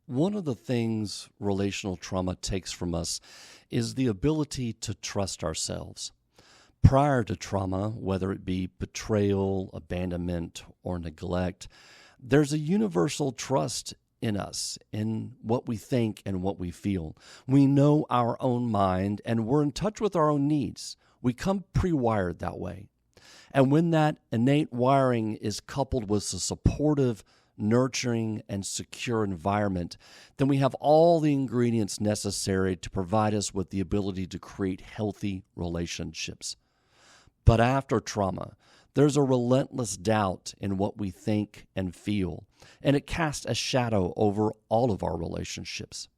One of the things relational trauma takes from us is the ability to trust ourselves. Prior to trauma, whether it be betrayal, abandonment, or neglect, there's a universal trust in us, in what we think and what we feel. We know our own mind and we're in touch with our own needs. We come pre-wired that way. And when that innate wiring is coupled with a supportive, nurturing, and secure environment, then we have all the ingredients necessary to provide us with the ability to create healthy relationships. But after trauma, there's a relentless doubt in what we think and feel, and it casts a shadow over all of our relationships.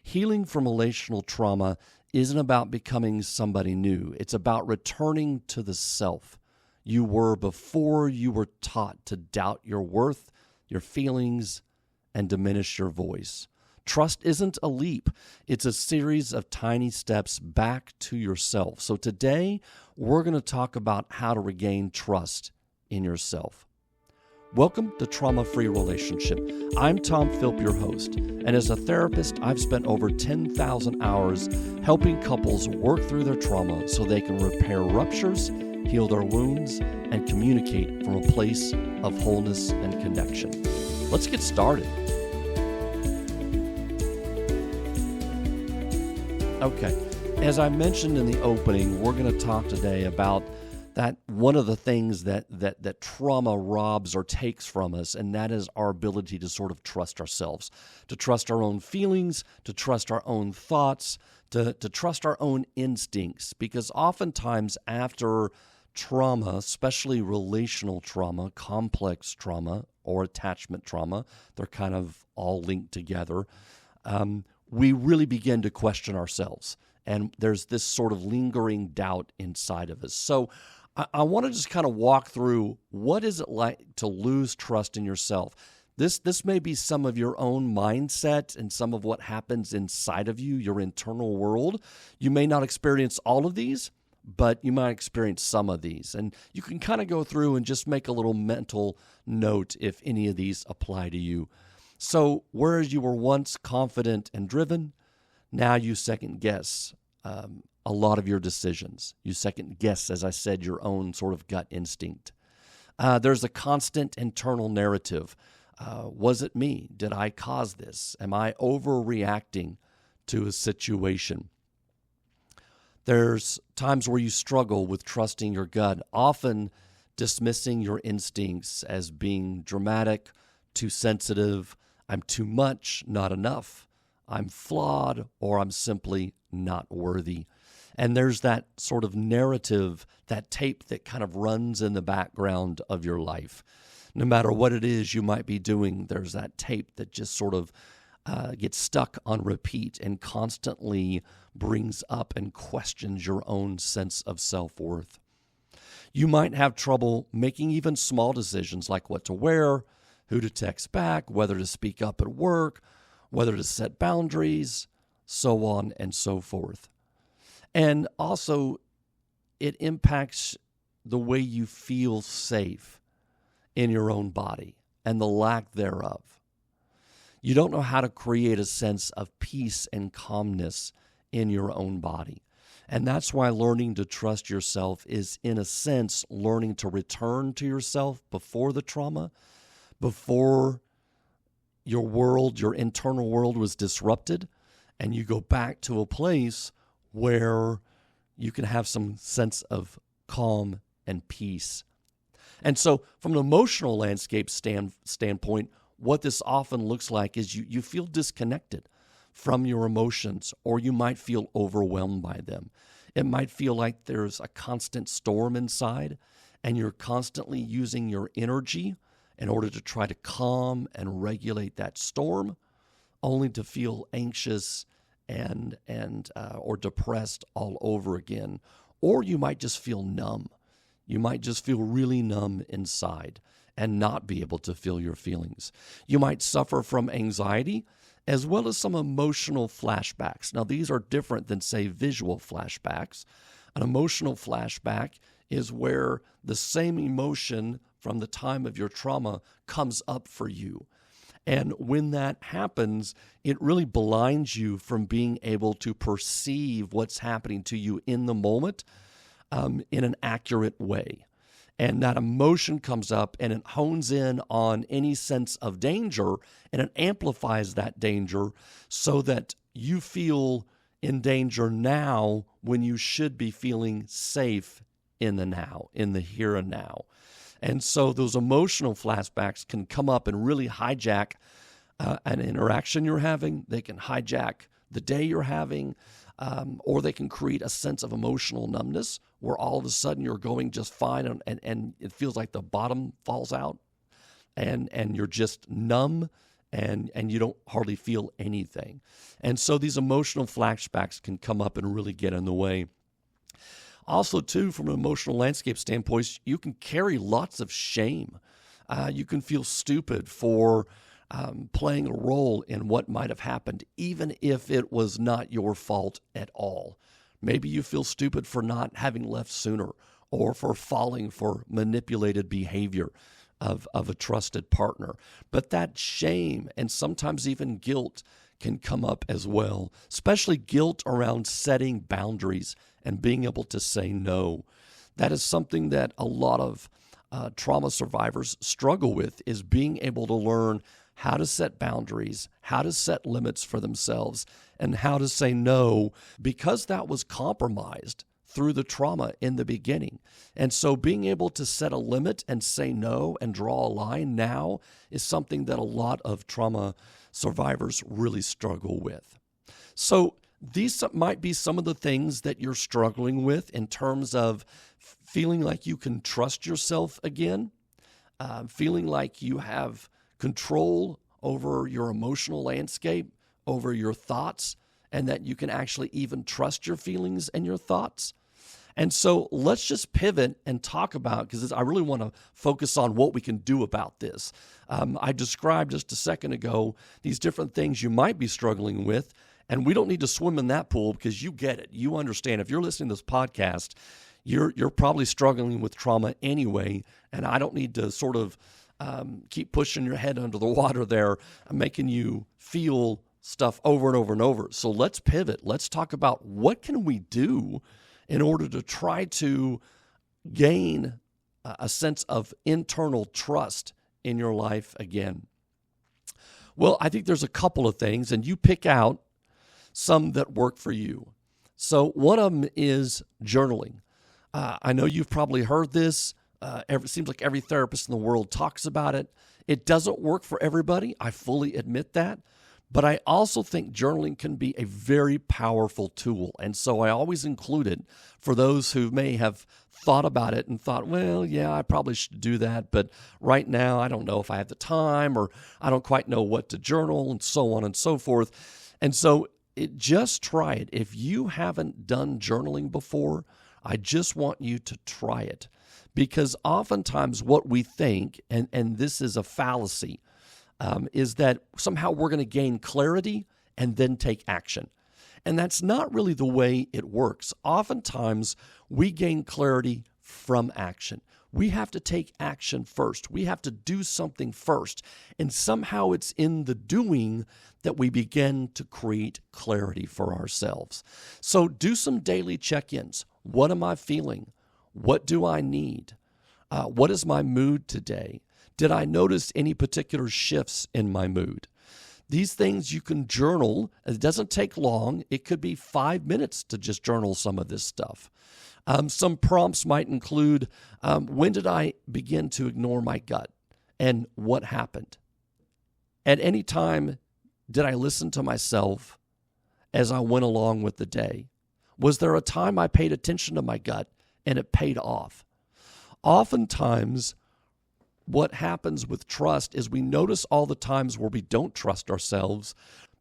Healing from relational trauma isn't about becoming somebody new. It's about returning to the self you were before you were taught to doubt your worth, your feelings, and diminish your voice. Trust isn't a leap. It's a series of tiny steps back to yourself. So today, we're going to talk about how to regain trust in yourself. Welcome to Trauma-Free Relationship. I'm Tom Philp, your host, and as a therapist, I've spent over 10,000 hours helping couples work through their trauma so they can repair ruptures, heal their wounds, and communicate from a place of wholeness and connection. Let's get started. Okay, as I mentioned in the opening, we're going to talk today about that one of the things that trauma robs or takes from us, and that is our ability to sort of trust ourselves, to trust our own feelings, to trust our own thoughts, to trust our own instincts. Because oftentimes after trauma, especially relational trauma, complex trauma, or attachment trauma, they're kind of all linked together, we really begin to question ourselves. And there's this sort of lingering doubt inside of us. So I want to just kind of walk through what is it like to lose trust in yourself. This may be some of your own mindset and some of what happens inside of you, your internal world. You may not experience all of these, but you might experience some of these. And you can kind of go through and just make a little mental note if any of these apply to you. So whereas you were once confident and driven, now you second guess a lot of your decisions. You second guess, as I said, your own sort of gut instinct. There's a constant internal narrative. Was it me? Did I cause this? Am I overreacting to a situation? There's times where you struggle with trusting your gut, often dismissing your instincts as being dramatic, too sensitive, I'm too much, not enough, I'm flawed, or I'm simply not worthy. And there's that sort of narrative, that tape that kind of runs in the background of your life. No matter what it is you might be doing, there's that tape that just sort of gets stuck on repeat and constantly brings up and questions your own sense of self-worth. You might have trouble making even small decisions like what to wear, who to text back, whether to speak up at work, whether to set boundaries, so on and so forth. And also, it impacts the way you feel safe in your own body and the lack thereof. You don't know how to create a sense of peace and calmness in your own body. And that's why learning to trust yourself is, in a sense, learning to return to yourself before the trauma, before your world, your internal world was disrupted, and you go back to a place where you can have some sense of calm and peace. And so from an emotional landscape standpoint, what this often looks like is you feel disconnected from your emotions, or you might feel overwhelmed by them. It might feel like there's a constant storm inside, and you're constantly using your energy in order to try to calm and regulate that storm, only to feel anxious and or depressed all over again. Or you might just feel numb. You might just feel really numb inside and not be able to feel your feelings. You might suffer from anxiety as well as some emotional flashbacks. Now, these are different than, say, visual flashbacks. An emotional flashback is where the same emotion from the time of your trauma comes up for you. And when that happens, it really blinds you from being able to perceive what's happening to you in the moment in an accurate way. And that emotion comes up and it hones in on any sense of danger, and it amplifies that danger so that you feel in danger now when you should be feeling safe in the now, in the here and now. And so those emotional flashbacks can come up and really hijack an interaction you're having. They can hijack the day you're having, or they can create a sense of emotional numbness where all of a sudden you're going just fine and it feels like the bottom falls out and you're just numb and you don't hardly feel anything. And so these emotional flashbacks can come up and really get in the way. Also, too, from an emotional landscape standpoint, you can carry lots of shame. You can feel stupid for playing a role in what might have happened, even if it was not your fault at all. Maybe you feel stupid for not having left sooner or for falling for manipulated behavior of a trusted partner. But that shame and sometimes even guilt can come up as well, especially guilt around setting boundaries and being able to say no. That is something that a lot of trauma survivors struggle with, is being able to learn how to set boundaries, how to set limits for themselves, and how to say no, because that was compromised through the trauma in the beginning. And so being able to set a limit and say no and draw a line now is something that a lot of trauma survivors really struggle with. So these might be some of the things that you're struggling with in terms of feeling like you can trust yourself again, feeling like you have control over your emotional landscape, over your thoughts, and that you can actually even trust your feelings and your thoughts. And so let's just pivot and talk about, because I really want to focus on what we can do about this. I described just a second ago these different things you might be struggling with, and we don't need to swim in that pool because you get it. You understand. If you're listening to this podcast, you're probably struggling with trauma anyway, and I don't need to sort of keep pushing your head under the water there, making you feel stuff over and over and over. So let's pivot. Let's talk about what can we do in order to try to gain a sense of internal trust in your life again. Well, I think there's a couple of things, and you pick out some that work for you. So one of them is journaling. I know you've probably heard this. It seems like every therapist in the world talks about it. It doesn't work for everybody. I fully admit that. But I also think journaling can be a very powerful tool. And so I always include it for those who may have thought about it and thought, well, yeah, I probably should do that. But right now, I don't know if I have the time, or I don't quite know what to journal, and so on and so forth. And so just try it. If you haven't done journaling before, I just want you to try it. Because oftentimes what we think, and this is a fallacy, is that somehow we're going to gain clarity and then take action. And that's not really the way it works. Oftentimes, we gain clarity from action. We have to take action first. We have to do something first. And somehow it's in the doing that we begin to create clarity for ourselves. So do some daily check-ins. What am I feeling? What do I need? What is my mood today? Did I notice any particular shifts in my mood? These things you can journal. It doesn't take long. It could be 5 minutes to just journal some of this stuff. Some prompts might include, when did I begin to ignore my gut and what happened? At any time, did I listen to myself as I went along with the day? Was there a time I paid attention to my gut and it paid off? Oftentimes, what happens with trust is we notice all the times where we don't trust ourselves,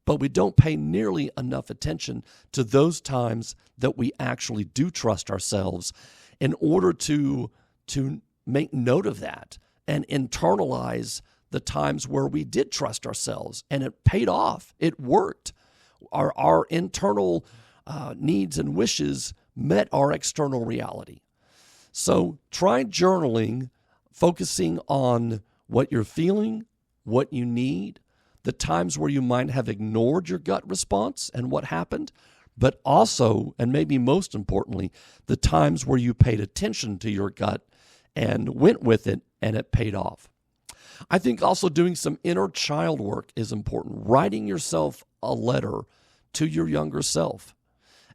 but we don't pay nearly enough attention to those times that we actually do trust ourselves in order to make note of that and internalize the times where we did trust ourselves and it paid off. It worked. Our internal needs and wishes met our external reality. So try journaling, focusing on what you're feeling, what you need, the times where you might have ignored your gut response and what happened, but also, and maybe most importantly, the times where you paid attention to your gut and went with it and it paid off. I think also doing some inner child work is important. Writing yourself a letter to your younger self.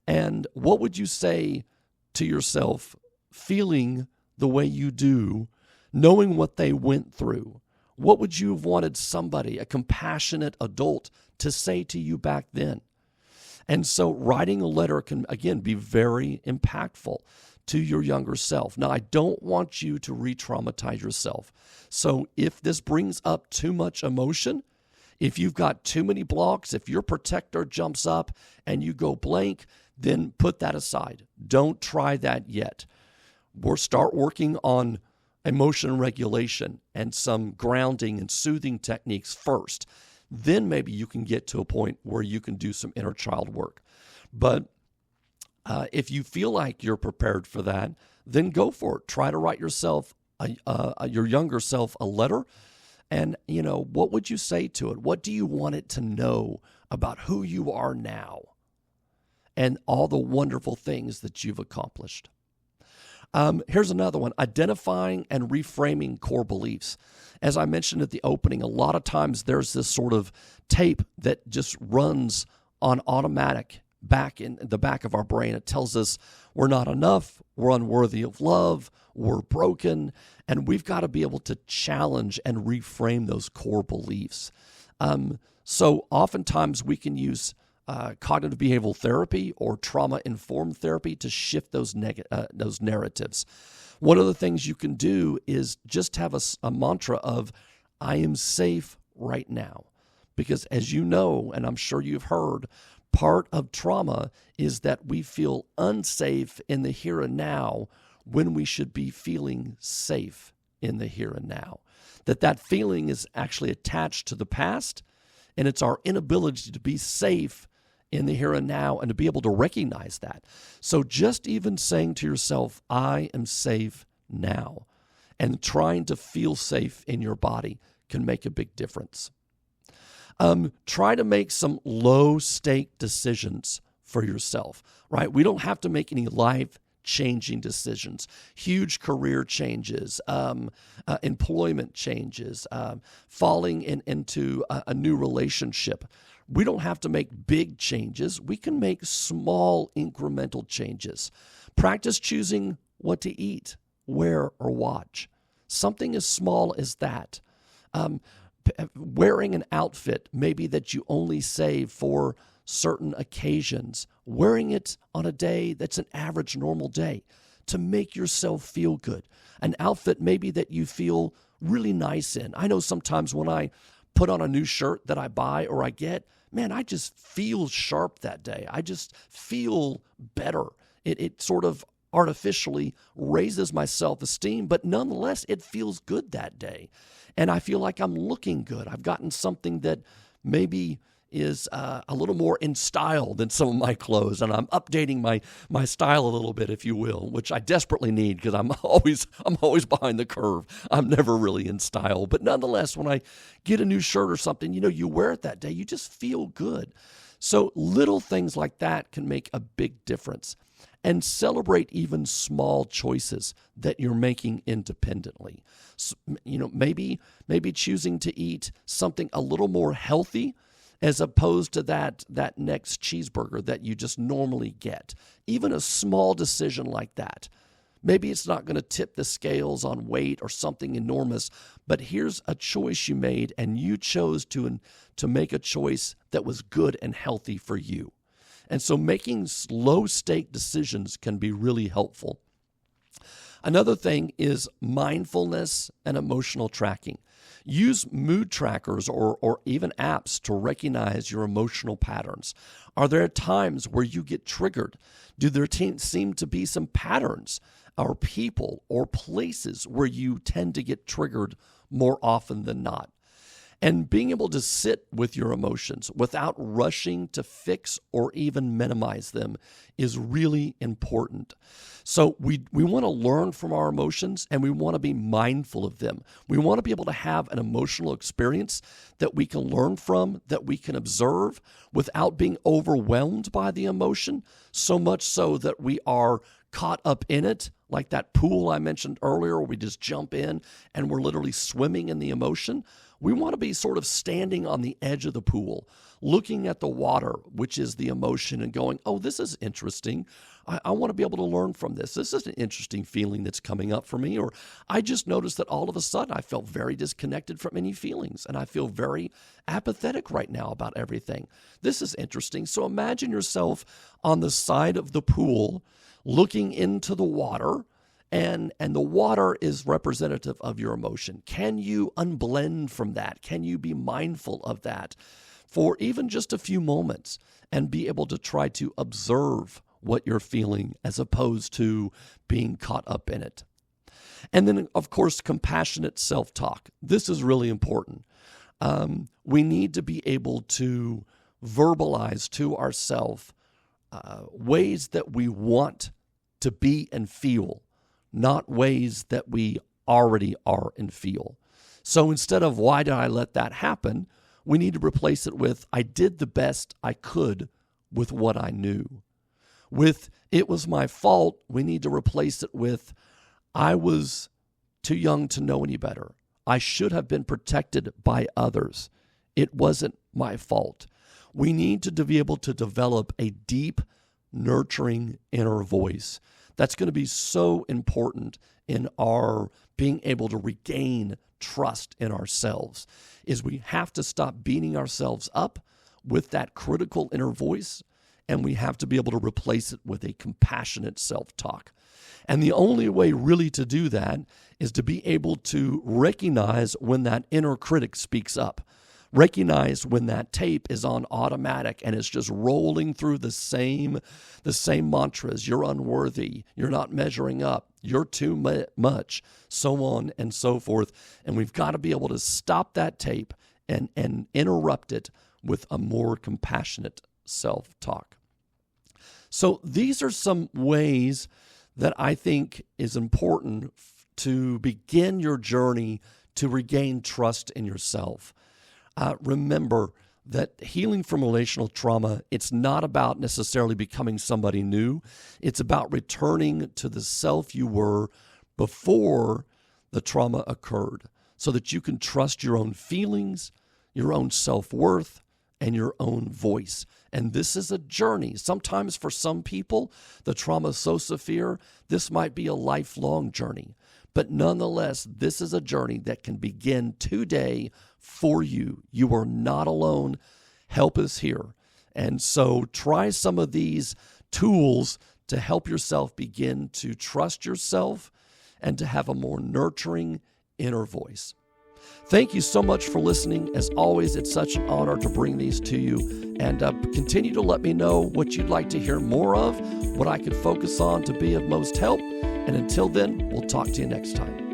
And what would you say to yourself feeling the way you do, knowing what they went through? What would you have wanted somebody, a compassionate adult, to say to you back then? And so writing a letter can, again, be very impactful to your younger self. Now, I don't want you to re-traumatize yourself. So if this brings up too much emotion, if you've got too many blocks, if your protector jumps up and you go blank, then put that aside. Don't try that yet. We'll start working on emotion regulation and some grounding and soothing techniques first. Then maybe you can get to a point where you can do some inner child work. But if you feel like you're prepared for that, then go for it. Try to write yourself, your younger self, a letter. And, what would you say to it? What do you want it to know about who you are now and all the wonderful things that you've accomplished? Here's another one, identifying and reframing core beliefs. As I mentioned at the opening, a lot of times there's this sort of tape that just runs on automatic back in the back of our brain. It tells us we're not enough, we're unworthy of love, we're broken, and we've got to be able to challenge and reframe those core beliefs. So oftentimes we can use cognitive behavioral therapy or trauma-informed therapy to shift those narratives. One of the things you can do is just have a mantra of, I am safe right now. Because as you know, and I'm sure you've heard, part of trauma is that we feel unsafe in the here and now when we should be feeling safe in the here and now. That feeling is actually attached to the past, and it's our inability to be safe in the here and now and to be able to recognize that. So just even saying to yourself, I am safe now, and trying to feel safe in your body can make a big difference. Try to make some low-stake decisions for yourself, right? We don't have to make any life-changing decisions, huge career changes, employment changes, falling into a new relationship. We don't have to make big changes. We can make small incremental changes. Practice choosing what to eat, wear, or watch. Something as small as that. Wearing an outfit maybe that you only save for certain occasions. Wearing it on a day that's an average normal day to make yourself feel good. An outfit maybe that you feel really nice in. I know sometimes when I put on a new shirt that I buy or I get, man, I just feel sharp that day. I just feel better. It sort of artificially raises my self-esteem, but nonetheless, it feels good that day. And I feel like I'm looking good. I've gotten something that maybe is a little more in style than some of my clothes, and I'm updating my style a little bit, if you will, which I desperately need because I'm always behind the curve. I'm never really in style, but nonetheless, when I get a new shirt or something, you wear it that day, you just feel good. So little things like that can make a big difference. And celebrate even small choices that you're making independently. So, maybe choosing to eat something a little more healthy as opposed to that next cheeseburger that you just normally get. Even a small decision like that. Maybe it's not going to tip the scales on weight or something enormous, but here's a choice you made, and you chose to make a choice that was good and healthy for you. And so making low-stake decisions can be really helpful. Another thing is mindfulness and emotional tracking. Use mood trackers or even apps to recognize your emotional patterns. Are there times where you get triggered? Do there seem to be some patterns or people or places where you tend to get triggered more often than not? And being able to sit with your emotions without rushing to fix or even minimize them is really important. So we want to learn from our emotions, and we want to be mindful of them. We want to be able to have an emotional experience that we can learn from, that we can observe without being overwhelmed by the emotion, so much so that we are caught up in it, like that pool I mentioned earlier, where we just jump in and we're literally swimming in the emotion. We want to be sort of standing on the edge of the pool, looking at the water, which is the emotion, and going, oh, this is interesting. I want to be able to learn from this. This is an interesting feeling that's coming up for me. Or I just noticed that all of a sudden I felt very disconnected from any feelings, and I feel very apathetic right now about everything. This is interesting. So imagine yourself on the side of the pool looking into the water, and the water is representative of your emotion. Can you unblend from that? Can you be mindful of that for even just a few moments and be able to try to observe what you're feeling as opposed to being caught up in it? And then, of course, compassionate self-talk. This is really important. We need to be able to verbalize to ourselves ways that we want to be and feel, not ways that we already are and feel. So instead of, why did I let that happen? We need to replace it with, I did the best I could with what I knew. With, it was my fault, we need to replace it with, I was too young to know any better. I should have been protected by others. It wasn't my fault. We need to be able to develop a deep, nurturing inner voice. That's going to be so important in our being able to regain trust in ourselves, is we have to stop beating ourselves up with that critical inner voice, and we have to be able to replace it with a compassionate self-talk. And the only way really to do that is to be able to recognize when that inner critic speaks up. Recognize when that tape is on automatic and it's just rolling through the same mantras. You're unworthy. You're not measuring up. You're too much, so on and so forth. And we've got to be able to stop that tape and interrupt it with a more compassionate self-talk. So these are some ways that I think is important to begin your journey to regain trust in yourself. Remember that healing from relational trauma, it's not about necessarily becoming somebody new. It's about returning to the self you were before the trauma occurred, so that you can trust your own feelings, your own self-worth, and your own voice. And this is a journey. Sometimes for some people, the trauma is so severe, this might be a lifelong journey. But nonetheless, this is a journey that can begin today for you. You are not alone. Help is here. And so try some of these tools to help yourself begin to trust yourself and to have a more nurturing inner voice. Thank you so much for listening. As always, it's such an honor to bring these to you. And continue to let me know what you'd like to hear more of, what I could focus on to be of most help. And until then, we'll talk to you next time.